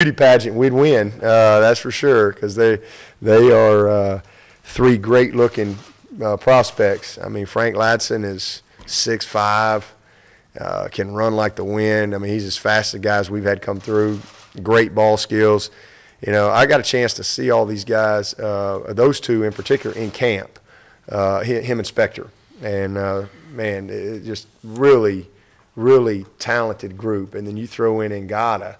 beauty pageant, we'd win. That's for sure, because they are three great-looking prospects. I mean, Frank Ladson is 6'5", can run like the wind. I mean, he's as fast as the guys we've had come through. Great ball skills. You know, I got a chance to see all these guys, those two in particular, in camp. Him and Spector, and man, it just really talented group. And then you throw in Ngata,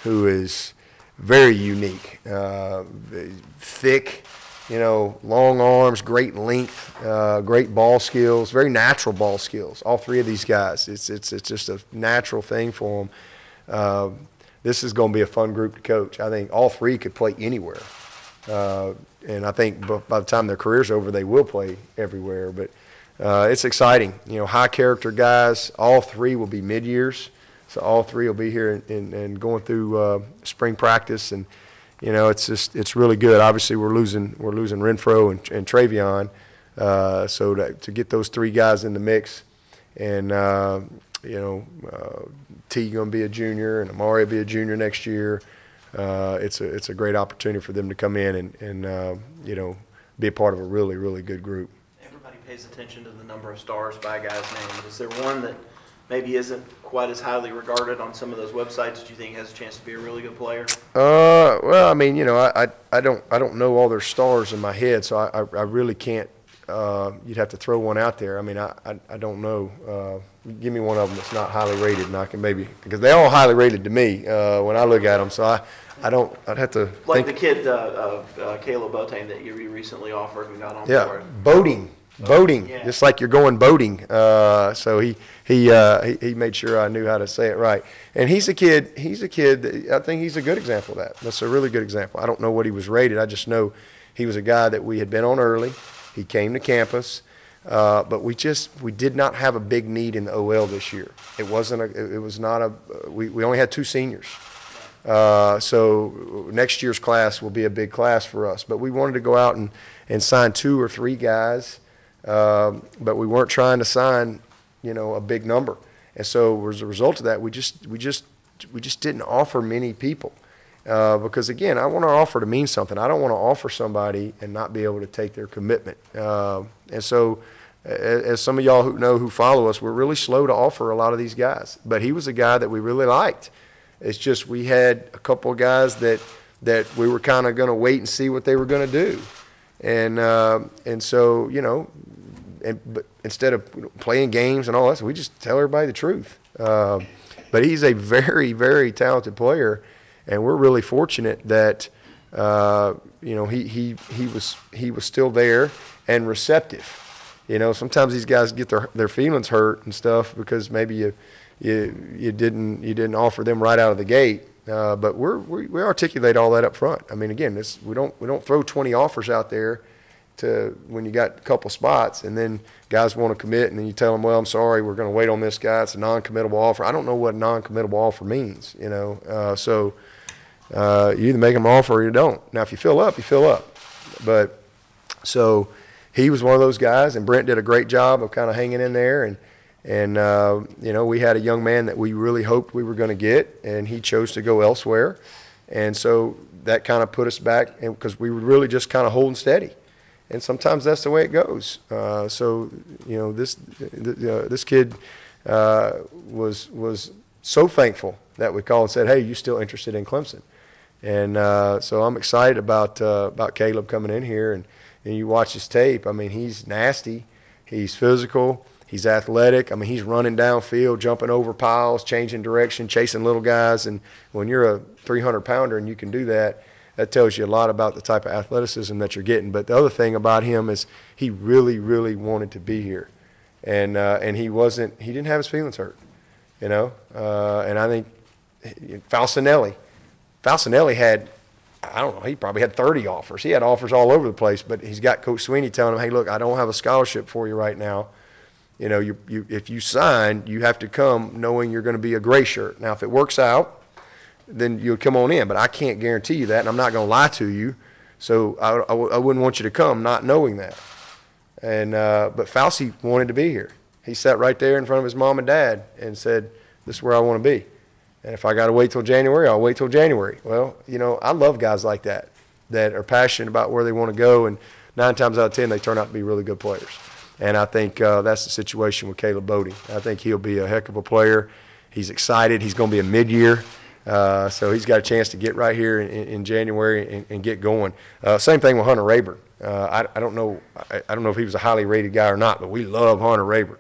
who is very unique, thick, you know, long arms, great length, great ball skills, very natural ball skills. All three of these guys, it's just a natural thing for them. This is going to be a fun group to coach. I think all three could play anywhere, and I think by the time their career's over, they will play everywhere. But it's exciting. You know, high character guys. All three will be mid-years. So all three will be here and going through spring practice, and you know, it's really good. Obviously, we're losing Renfro and Travion, so to get those three guys in the mix, and you know, T going to be a junior and Amari will be a junior next year. It's a great opportunity for them to come in and you know, be a part of a really good group. Everybody pays attention to the number of stars by a guy's name. Is there one that maybe isn't quite as highly regarded on some of those websites that you think has a chance to be a really good player? Well, I mean, you know, I don't know all their stars in my head, so I really can't. You'd have to throw one out there. I mean, I don't know. Give me one of them that's not highly rated, and I can maybe, because they all highly rated to me when I look at them. So I'd have to like think. the kid Caleb Boateng that you recently offered and got on board. Boating, yeah. Just like you're going boating. So he made sure I knew how to say it right. And he's a kid. I think he's a good example of that. That's a really good example. I don't know what he was rated. I just know he was a guy that we had been on early. He came to campus, but we did not have a big need in the OL this year. We only had two seniors. So next year's class will be a big class for us. But we wanted to go out and sign 2 or 3 guys, but we weren't trying to sign, you know, a big number. And so as a result of that, we just didn't offer many people. Because again, I want our offer to mean something. I don't want to offer somebody and not be able to take their commitment. And so, as some of y'all who follow us, we're really slow to offer a lot of these guys. But he was a guy that we really liked. It's just we had a couple of guys that we were kind of going to wait and see what they were going to do. And so, you know, but instead of playing games and all that, so we just tell everybody the truth. But he's a very talented player. And we're really fortunate that you know, he was still there and receptive. You know, sometimes these guys get their feelings hurt and stuff because maybe you didn't offer them right out of the gate. But we articulate all that up front. I mean, again, we don't throw 20 offers out there to when you got a couple spots and then guys want to commit and then you tell them, well, I'm sorry, we're going to wait on this guy. It's a non-committable offer. I don't know what non-committable offer means. You know, so. You either make them an offer or you don't. Now, if you fill up, you fill up. But so he was one of those guys, and Brent did a great job of kind of hanging in there. And you know, we had a young man that we really hoped we were going to get, and he chose to go elsewhere. And so that kind of put us back because we were really just kind of holding steady. And sometimes that's the way it goes. So you know, this kid was so thankful that we called and said, "Hey, you still interested in Clemson?" And so I'm excited about Caleb coming in here, and you watch his tape. I mean, he's nasty, he's physical, he's athletic. I mean, he's running downfield, jumping over piles, changing direction, chasing little guys. And when you're a 300-pounder and you can do that, that tells you a lot about the type of athleticism that you're getting. But the other thing about him is he really wanted to be here, and he didn't have his feelings hurt, you know. And I think Falcinelli had, I don't know, he probably had 30 offers. He had offers all over the place, but he's got Coach Swinney telling him, hey, look, I don't have a scholarship for you right now. You know, if you sign, you have to come knowing you're going to be a gray shirt. Now, if it works out, then you'll come on in, but I can't guarantee you that, and I'm not going to lie to you. So I wouldn't want you to come not knowing that. And but Fauci wanted to be here. He sat right there in front of his mom and dad and said, this is where I want to be. And if I got to wait till January, I'll wait till January. Well, I love guys like that are passionate about where they want to go, and 9 times out of 10 they turn out to be really good players. And I think that's the situation with Caleb Bodie. I think he'll be a heck of a player. He's excited. He's going to be a mid-year. So he's got a chance to get right here in January and get going. Same thing with Hunter Rayburn. I don't know if he was a highly rated guy or not, but we love Hunter Rayburn.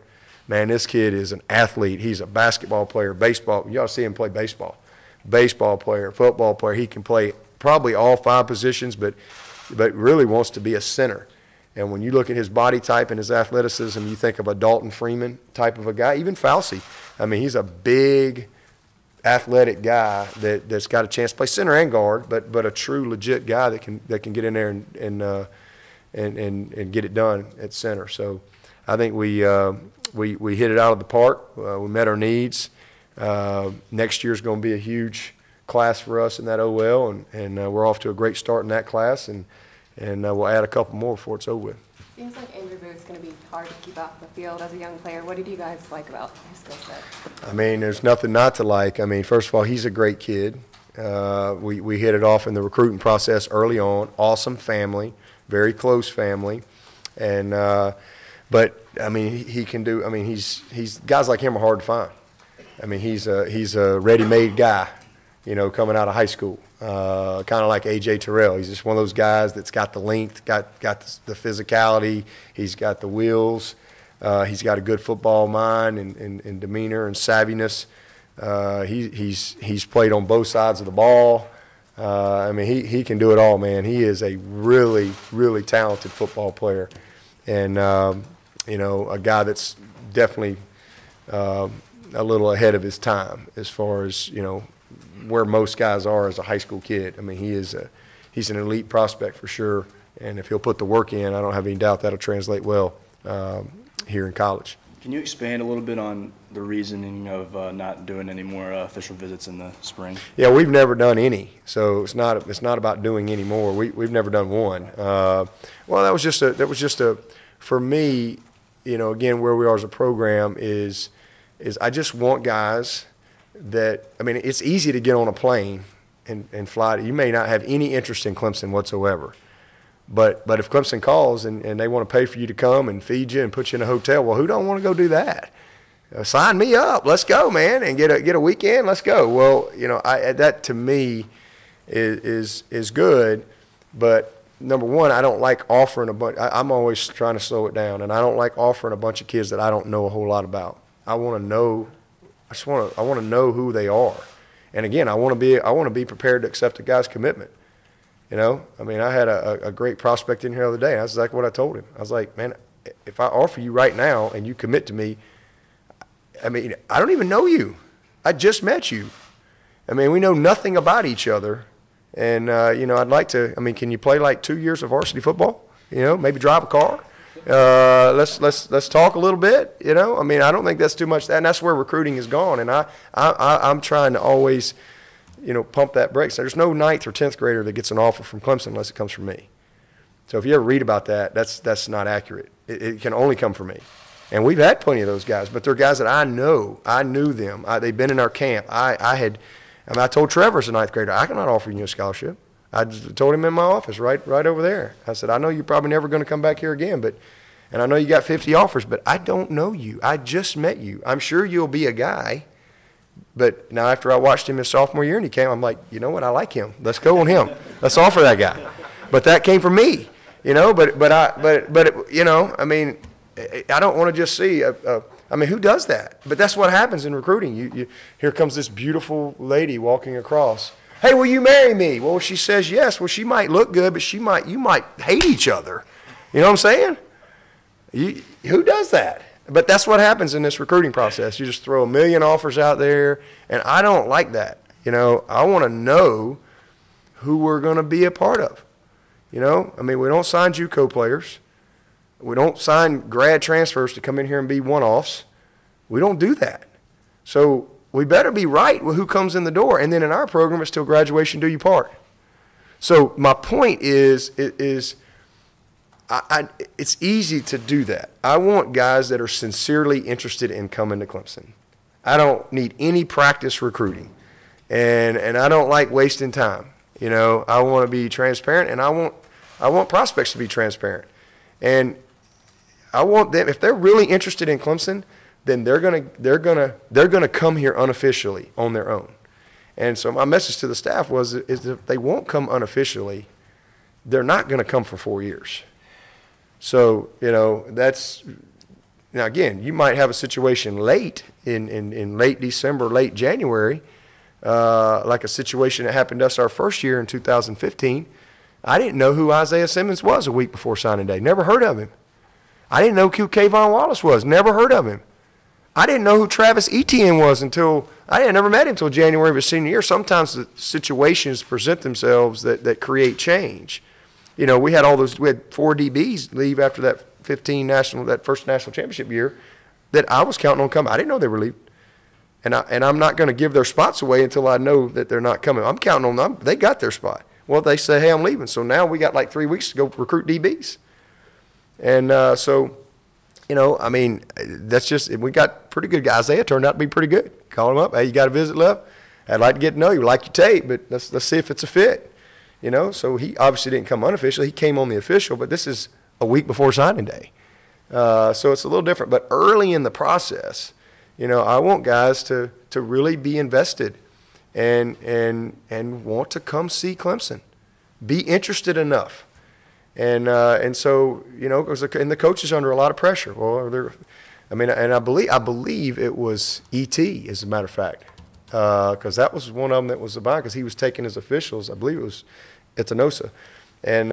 Man, this kid is an athlete. He's a basketball player, baseball. You ought to see him play baseball. Baseball player, football player. He can play probably all 5 positions, but really wants to be a center. And when you look at his body type and his athleticism, you think of a Dalton Freeman type of a guy, even Fauci. I mean, he's a big, athletic guy that's got a chance to play center and guard, but a true legit guy that can get in there and get it done at center. So I think we hit it out of the park. We met our needs. Next year's going to be a huge class for us in that OL, and we're off to a great start in that class, and we'll add a couple more before it's over with. Seems like Andrew Booth's going to be hard to keep off the field as a young player. What did you guys like about his skill set? I mean, there's nothing not to like. I mean, first of all, he's a great kid. We hit it off in the recruiting process early on. Awesome family, very close family, and but I mean, he can do. I mean, he's guys like him are hard to find. I mean, he's a ready-made guy, coming out of high school. Kind of like A.J. Terrell. He's just one of those guys that's got the length, got the physicality. He's got the wheels. He's got a good football mind and demeanor and savviness. He's played on both sides of the ball. I mean, he can do it all, man. He is a really, really talented football player, and a guy that's definitely a little ahead of his time as far as where most guys are as a high school kid. I mean, he's an elite prospect for sure, and if he'll put the work in, I don't have any doubt that'll translate well here in college. Can you expand a little bit on the reasoning of not doing any more official visits in the spring? Yeah, we've never done any, so it's not about doing any more. We've never done one. Well, that was just a for me, again, where we are as a program is I just want guys that, I mean, it's easy to get on a plane and fly. You may not have any interest in Clemson whatsoever. But if Clemson calls and they want to pay for you to come and feed you and put you in a hotel, well, who don't want to go do that? Sign me up. Let's go, man, and get a weekend. Let's go. Well, that to me is good. But number one, I don't like offering a bunch. I'm always trying to slow it down, and I don't like offering a bunch of kids that I don't know a whole lot about. I want to know. I want to know who they are, and again, I want to be prepared to accept a guy's commitment. I mean, I had a great prospect in here the other day. That's exactly what I told him. I was like, man, if I offer you right now and you commit to me, I mean, I don't even know you. I just met you. I mean, we know nothing about each other, and I'd like to. I mean, can you play like 2 years of varsity football? Maybe drive a car. Let's talk a little bit. I mean, I don't think that's too much. And that's where recruiting has gone. And I'm trying to always, pump that brakes. There's no 9th or 10th grader that gets an offer from Clemson unless it comes from me. So if you ever read about that, that's not accurate. It can only come from me. And we've had plenty of those guys, but they're guys that I know. I knew them. They've been in our camp. I told Trevor as a 9th grader, I cannot offer you a scholarship. I just told him in my office right over there. I said, I know you're probably never going to come back here again, and I know you got 50 offers, but I don't know you. I just met you. I'm sure you'll be a guy. But now after I watched him his sophomore year and he came, I'm like, you know what? I like him. Let's go on him. Let's offer that guy. But that came from me, I mean, I don't want to just see I mean, who does that? But that's what happens in recruiting. Here comes this beautiful lady walking across. Hey, will you marry me? Well, if she says yes, well, she might look good, but you might hate each other. You know what I'm saying? Who does that? But that's what happens in this recruiting process. You just throw a million offers out there, and I don't like that. I want to know who we're going to be a part of. I mean, we don't sign JUCO players. We don't sign grad transfers to come in here and be one-offs. We don't do that. So we better be right with who comes in the door. And then in our program, it's till graduation do you part. So my point is it's easy to do that. I want guys that are sincerely interested in coming to Clemson. I don't need any practice recruiting. And I don't like wasting time. You know, I want to be transparent, and I want prospects to be transparent. And I want them, if they're really interested in Clemson, then they're gonna come here unofficially on their own. And so my message to the staff is if they won't come unofficially, they're not going to come for 4 years. So, you know, that's – now, again, you might have a situation late in late December, late January, like a situation that happened to us our first year in 2015. I didn't know who Isaiah Simmons was a week before signing day. Never heard of him. I didn't know who Kayvon Wallace was. Never heard of him. I didn't know who Travis Etienne was until – I had never met him until January of his senior year. Sometimes the situations present themselves that create change. You know, we had 4 DBs leave after that that first national championship year that I was counting on coming. I didn't know they were leaving. And I'm not going to give their spots away until I know that they're not coming. I'm counting on them. They got their spot. Well, they say, hey, I'm leaving. So now we got like 3 weeks to go recruit DBs. And so, you know, I mean, that's just – we got pretty good guys. Isaiah turned out to be pretty good. Call him up. Hey, you got a visit left? I'd like to get to know you. Like your tape, but let's see if it's a fit. You know, so he obviously didn't come unofficially. He came on the official, but this is a week before signing day. So it's a little different. But early in the process, you know, I want guys to really be invested and want to come see Clemson, be interested enough. And so, you know, and the coach is under a lot of pressure. Well, I believe it was E.T., as a matter of fact, because that was one of them that was about, because he was taking his officials. I believe it was Itanosa. And